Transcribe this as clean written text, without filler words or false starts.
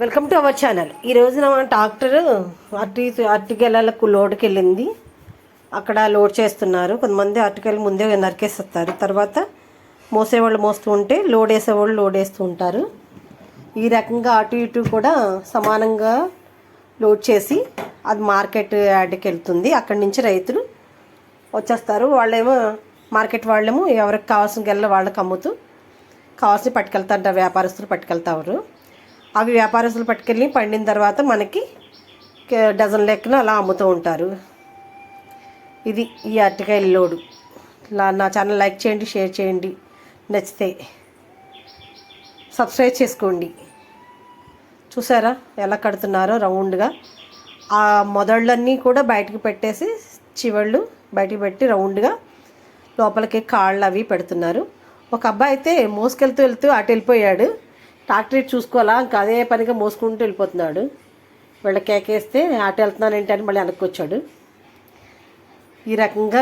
Welcome to our channel. ఈరోజు నా tractor అరటిగెలకు లోడ్కి వెళ్ళింది. అక్కడ లోడ్ చేస్తున్నారు. కొంతమంది అరటికాయలు ముందే నరికేస్తారు, తర్వాత మోసేవాళ్ళు మోస్తూ ఉంటే లోడ్ వేసేవాళ్ళు లోడ్ వేస్తూ ఉంటారు. ఈ రకంగా అటు ఇటు కూడా సమానంగా లోడ్ చేసి అది మార్కెట్ యార్డ్కి వెళ్తుంది. అక్కడి నుంచి రైతులు వచ్చేస్తారు. వాళ్ళేమో మార్కెట్ వాళ్ళేమో ఎవరికి కావాల్సిన గెల్ల వాళ్ళకి అమ్ముతూ కావాల్సిన పట్టుకెళ్తారు. వ్యాపారస్తులు పట్టుకెళ్తారు. అవి వ్యాపారస్తులు పట్టుకెళ్ళి పండిన తర్వాత మనకి డజన్ లెక్కన అలా అమ్ముతూ ఉంటారు. ఇది ఈ అరటికాయల లోడు. నా ఛానల్ లైక్ చేయండి, షేర్ చేయండి, నచ్చితే సబ్స్క్రైబ్ చేసుకోండి. చూసారా ఎలా కడుతున్నారో రౌండ్గా. ఆ మొదళ్ళన్నీ కూడా బయటకు పెట్టేసి చివళ్ళు బయటికి పెట్టి రౌండ్గా లోపలికి కాళ్ళు అవి పెడుతున్నారు. ఒక అబ్బాయి అయితే మోసుకెళ్తూ అటు వెళ్ళిపోయాడు. ట్రాక్టర్ చూసుకోవాలా, ఇంకా అదే పనిగా మోసుకుంటూ వెళ్ళిపోతున్నాడు. వీళ్ళ కేకేస్తే అటు వెళ్తున్నాను ఏంటని మళ్ళీ వెనక్కి వచ్చాడు. ఈ రకంగా